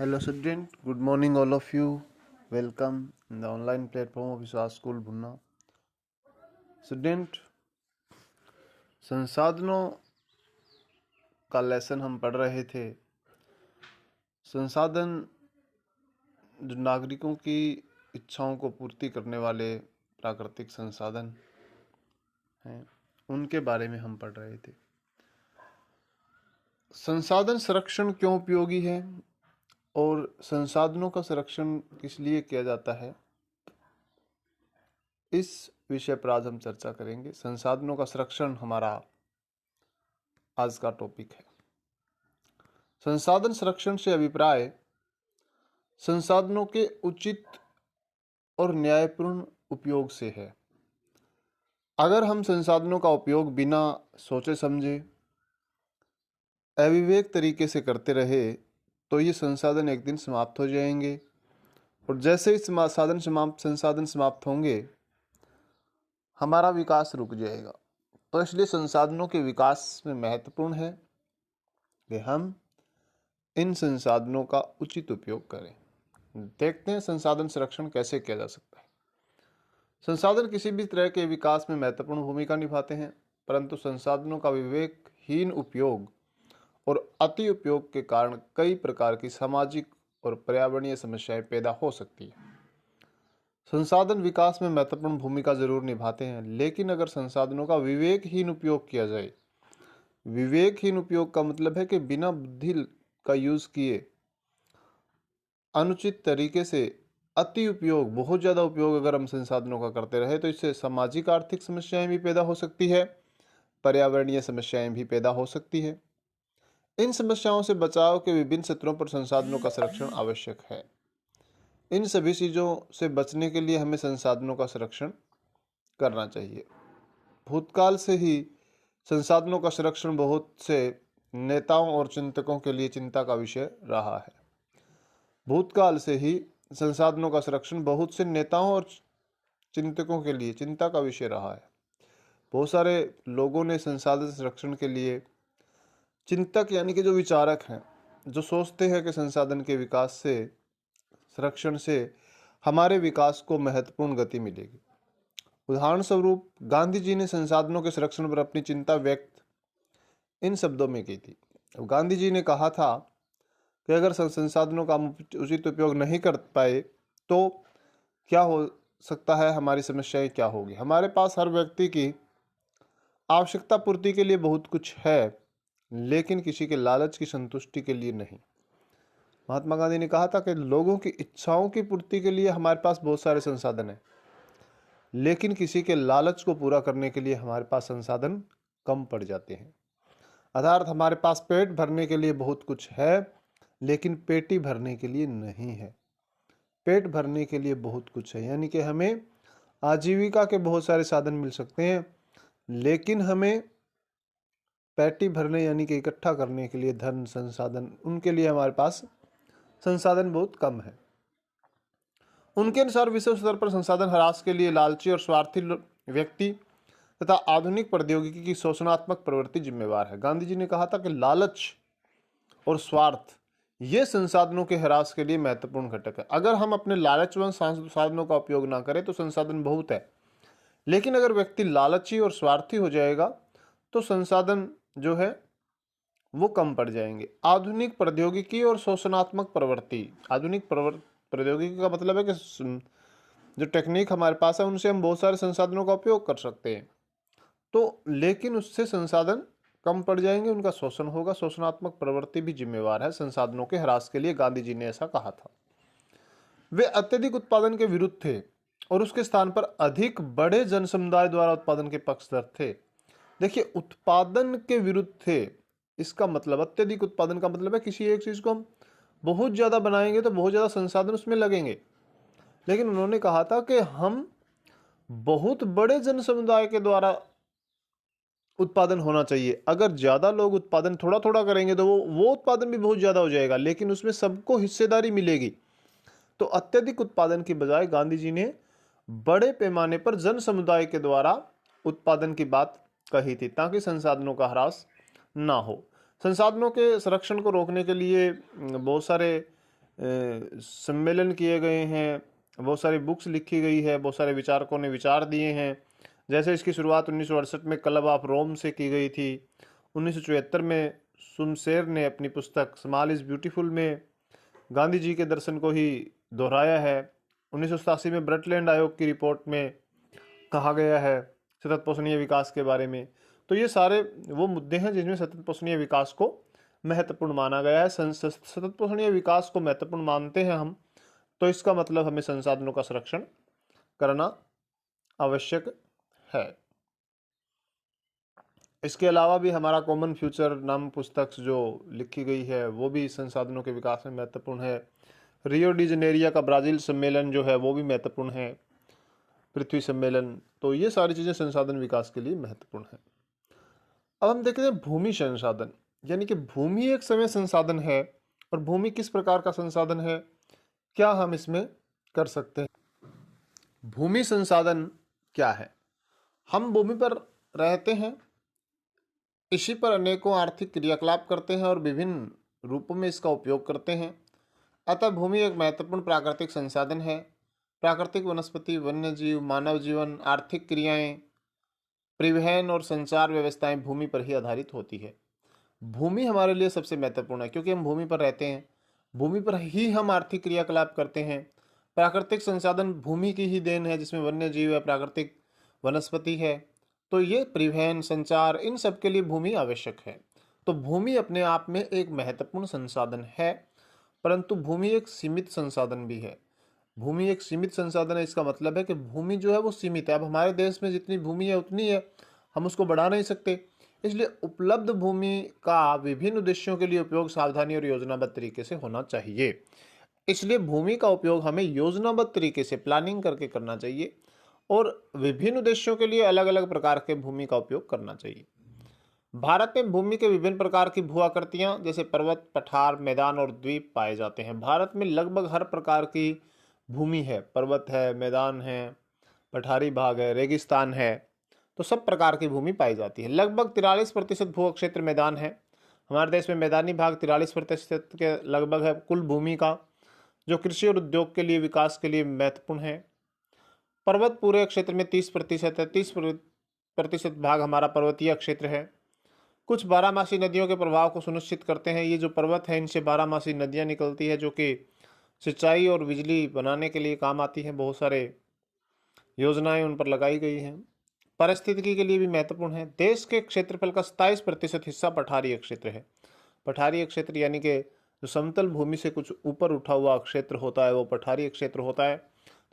Hello student, good morning all of you. Welcome in the online platform of Vishwas School Bhunna. Student, संसाधनों का lesson हम पढ़ रहे थे। संसाधन जो नागरिकों की इच्छाओं को पूर्ति करने वाले प्राकृतिक संसाधन हैं, उनके बारे में हम पढ़ रहे थे। संसाधन संरक्षण क्यों उपयोगी है और संसाधनों का संरक्षण किस लिए किया जाता है, इस विषय पर आज हम चर्चा करेंगे। संसाधनों का संरक्षण हमारा आज का टॉपिक है। संसाधन संरक्षण से अभिप्राय संसाधनों के उचित और न्यायपूर्ण उपयोग से है। अगर हम संसाधनों का उपयोग बिना सोचे समझे अविवेक तरीके से करते रहे तो ये संसाधन एक दिन समाप्त हो जाएंगे, और जैसे ही संसाधन समाप्त होंगे हमारा विकास रुक जाएगा। तो इसलिए संसाधनों के विकास में महत्वपूर्ण है कि हम इन संसाधनों का उचित उपयोग करें। देखते हैं संसाधन संरक्षण कैसे किया जा सकता है। संसाधन किसी भी तरह के विकास में महत्वपूर्ण भूमिका निभाते हैं, परंतु संसाधनों का विवेकहीन उपयोग और अति उपयोग के कारण कई प्रकार की सामाजिक और पर्यावरणीय समस्याएं पैदा हो सकती है। संसाधन विकास में महत्वपूर्ण भूमिका जरूर निभाते हैं, लेकिन अगर संसाधनों का विवेकहीन उपयोग किया जाए, विवेकहीन उपयोग का मतलब है कि बिना बुद्धि का यूज किए अनुचित तरीके से अति उपयोग, बहुत ज्यादा उपयोग अगर हम संसाधनों का करते रहे तो इससे सामाजिक आर्थिक समस्याएं भी पैदा हो सकती है, पर्यावरणीय समस्याएं भी पैदा हो सकती है। इन समस्याओं से बचाव के विभिन्न क्षेत्रों पर संसाधनों का संरक्षण आवश्यक है। इन सभी चीजों से बचने के लिए हमें संसाधनों का संरक्षण करना चाहिए। भूतकाल से ही संसाधनों का संरक्षण बहुत से नेताओं और चिंतकों के लिए चिंता का विषय रहा है। भूतकाल से ही संसाधनों का संरक्षण बहुत से नेताओं और चिंतकों के लिए चिंता का विषय रहा है। बहुत सारे लोगों ने संसाधन संरक्षण के लिए, चिंतक यानी कि जो विचारक हैं, जो सोचते हैं कि संसाधन के विकास से, संरक्षण से हमारे विकास को महत्वपूर्ण गति मिलेगी। उदाहरण स्वरूप गांधी जी ने संसाधनों के संरक्षण पर अपनी चिंता व्यक्त इन शब्दों में की थी। गांधी जी ने कहा था कि अगर संसाधनों का हम उचित उपयोग नहीं कर पाए तो क्या हो सकता है, हमारी समस्याएं क्या होगी। हमारे पास हर व्यक्ति की आवश्यकता पूर्ति के लिए बहुत कुछ है, लेकिन किसी के लालच की संतुष्टि के लिए नहीं। महात्मा गांधी ने कहा था कि लोगों की इच्छाओं की पूर्ति के लिए हमारे पास बहुत सारे संसाधन हैं, लेकिन किसी के लालच को पूरा करने के लिए हमारे पास संसाधन कम पड़ जाते हैं। अर्थात हमारे पास पेट भरने के लिए बहुत कुछ है, लेकिन पेटी भरने के लिए नहीं है। पेट भरने के लिए बहुत कुछ है, यानी कि हमें आजीविका के बहुत सारे साधन मिल सकते हैं, लेकिन हमें पेटी भरने यानी कि इकट्ठा करने के लिए धन, संसाधन, उनके लिए हमारे पास संसाधन बहुत कम है। उनके अनुसार विश्व स्तर पर संसाधन ह्रास के लिए लालची और स्वार्थी व्यक्ति तथा आधुनिक प्रौद्योगिकी की शोषणात्मक प्रवृत्ति जिम्मेवार है। गांधी जी ने कहा था कि लालच और स्वार्थ ये संसाधनों के ह्रास के लिए महत्वपूर्ण घटक है। अगर हम अपने लालचवंत संसाधनों का उपयोग ना करें तो संसाधन बहुत है, लेकिन अगर व्यक्ति लालची और स्वार्थी हो जाएगा तो संसाधन जो है वो कम पड़ जाएंगे। आधुनिक प्रौद्योगिकी और शोषणात्मक प्रवृत्ति, आधुनिक प्रौद्योगिकी का मतलब है कि जो टेक्निक हमारे पास है उनसे हम बहुत सारे संसाधनों का उपयोग कर सकते हैं, तो लेकिन उससे संसाधन कम पड़ जाएंगे, उनका शोषण होगा। शोषणात्मक प्रवृत्ति भी जिम्मेवार है संसाधनों के ह्रास के लिए। गांधी जी ने ऐसा कहा था। वे अत्यधिक उत्पादन के विरुद्ध थे और उसके स्थान पर अधिक बड़े जन समुदाय द्वारा उत्पादन के पक्षधर थे। देखिए, उत्पादन के विरुद्ध थे, इसका मतलब अत्यधिक उत्पादन का मतलब है किसी एक चीज को हम बहुत ज्यादा बनाएंगे तो बहुत ज्यादा संसाधन उसमें लगेंगे, लेकिन उन्होंने कहा था कि हम बहुत बड़े जन समुदाय के द्वारा उत्पादन होना चाहिए। अगर ज्यादा लोग उत्पादन थोड़ा थोड़ा करेंगे तो वो उत्पादन भी बहुत ज्यादा हो जाएगा, लेकिन उसमें सबको हिस्सेदारी मिलेगी। तो अत्यधिक उत्पादन की बजाय गांधी जी ने बड़े पैमाने पर जन समुदाय के द्वारा उत्पादन की बात कही थी, ताकि संसाधनों का ह्रास ना हो। संसाधनों के संरक्षण को रोकने के लिए बहुत सारे सम्मेलन किए गए हैं, बहुत सारी बुक्स लिखी गई है, बहुत सारे विचारकों ने विचार दिए हैं। जैसे इसकी शुरुआत 1968 में क्लब ऑफ रोम से की गई थी। 1974 में सुमशेर ने अपनी पुस्तक स्मॉल इज़ ब्यूटीफुल में गांधी जी के दर्शन को ही दोहराया है। 1987 में ब्रटलैंड आयोग की रिपोर्ट में कहा गया है सतत पोषणीय विकास के बारे में। तो ये सारे वो मुद्दे हैं जिसमें सतत पोषणीय विकास को महत्वपूर्ण माना गया है। सतत पोषणीय विकास को महत्वपूर्ण मानते हैं हम, तो इसका मतलब हमें संसाधनों का संरक्षण करना आवश्यक है। इसके अलावा भी हमारा कॉमन फ्यूचर नाम पुस्तक जो लिखी गई है वो भी संसाधनों के विकास में महत्वपूर्ण है। रियो डी जनेरिया का ब्राज़ील सम्मेलन जो है वो भी महत्वपूर्ण है, पृथ्वी सम्मेलन। तो ये सारी चीज़ें संसाधन विकास के लिए महत्वपूर्ण है। अब हम देखते हैं भूमि संसाधन, यानी कि भूमि एक समय संसाधन है और भूमि किस प्रकार का संसाधन है, क्या हम इसमें कर सकते हैं। भूमि संसाधन क्या है? हम भूमि पर रहते हैं, इसी पर अनेकों आर्थिक क्रियाकलाप करते हैं और विभिन्न रूपों में इसका उपयोग करते हैं। अतः भूमि एक महत्वपूर्ण प्राकृतिक संसाधन है। प्राकृतिक वनस्पति, वन्य जीव, मानव जीवन, आर्थिक क्रियाएं, परिवहन और संचार व्यवस्थाएं भूमि पर ही आधारित होती है। भूमि हमारे लिए सबसे महत्वपूर्ण है क्योंकि हम भूमि पर रहते हैं, भूमि पर ही हम आर्थिक क्रियाकलाप करते हैं। प्राकृतिक संसाधन भूमि की ही देन है, जिसमें वन्य जीव है, प्राकृतिक वनस्पति है। तो ये परिवहन, संचार, इन सब के लिए भूमि आवश्यक है। तो भूमि अपने आप में एक महत्वपूर्ण संसाधन है, परंतु भूमि एक सीमित संसाधन भी है। भूमि एक सीमित संसाधन है, इसका मतलब है कि भूमि जो है वो सीमित है। अब हमारे देश में जितनी भूमि है उतनी है, हम उसको बढ़ा नहीं सकते। इसलिए उपलब्ध भूमि का विभिन्न उद्देश्यों के लिए उपयोग सावधानी और योजनाबद्ध तरीके से होना चाहिए। इसलिए भूमि का उपयोग हमें योजनाबद्ध तरीके से प्लानिंग करके करना चाहिए और विभिन्न उद्देश्यों के लिए अलग अलग प्रकार के भूमि का उपयोग करना चाहिए। भारत में भूमि के विभिन्न प्रकार की भू आकृतियां जैसे पर्वत, पठार, मैदान और द्वीप पाए जाते हैं। भारत में लगभग हर प्रकार की भूमि है, पर्वत है, मैदान है, पठारी भाग है, रेगिस्तान है, तो सब प्रकार की भूमि पाई जाती है। लगभग 43% भू क्षेत्र मैदान है। हमारे देश में मैदानी भाग 43% के लगभग है कुल भूमि का, जो कृषि और उद्योग के लिए, विकास के लिए महत्वपूर्ण है। पर्वत पूरे क्षेत्र में 30% है। 30% भाग हमारा पर्वतीय क्षेत्र है। कुछ बारहमासी नदियों के प्रभाव को सुनिश्चित करते हैं। ये जो पर्वत है, इनसे बारहमासी नदियाँ निकलती है जो कि सिंचाई और बिजली बनाने के लिए काम आती हैं। बहुत सारे योजनाएं उन पर लगाई गई हैं। पारिस्थितिकी के लिए भी महत्वपूर्ण है। देश के क्षेत्रफल का 27% हिस्सा पठारीय क्षेत्र है। पठारीय क्षेत्र यानी कि जो समतल भूमि से कुछ ऊपर उठा हुआ क्षेत्र होता है वो पठारीय क्षेत्र होता है।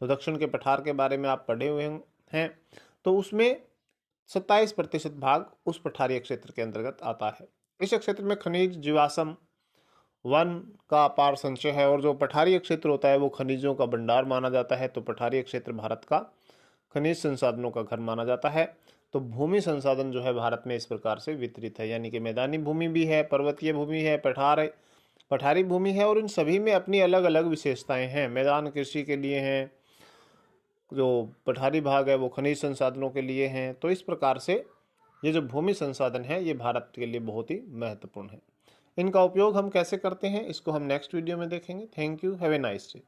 तो दक्षिण के पठार के बारे में आप पढ़े हुए हैं, तो उसमें 27% भाग उस पठारीय क्षेत्र के अंतर्गत आता है। इस क्षेत्र में खनिज, जीवाश्म, वन का अपार संचय है और जो पठारीय क्षेत्र होता है वो खनिजों का भंडार माना जाता है। तो पठारीय क्षेत्र भारत का खनिज संसाधनों का घर माना जाता है। तो भूमि संसाधन जो है भारत में इस प्रकार से वितरित है, यानी कि मैदानी भूमि भी है, पर्वतीय भूमि है, पठारी भूमि है और इन सभी में अपनी अलग अलग विशेषताएं हैं। मैदान कृषि के लिए हैं, जो पठारी भाग है वो खनिज संसाधनों के लिए हैं। तो इस प्रकार से ये जो भूमि संसाधन है ये भारत के लिए बहुत ही महत्वपूर्ण है। इनका उपयोग हम कैसे करते हैं इसको हम नेक्स्ट वीडियो में देखेंगे। Thank you, have a nice day.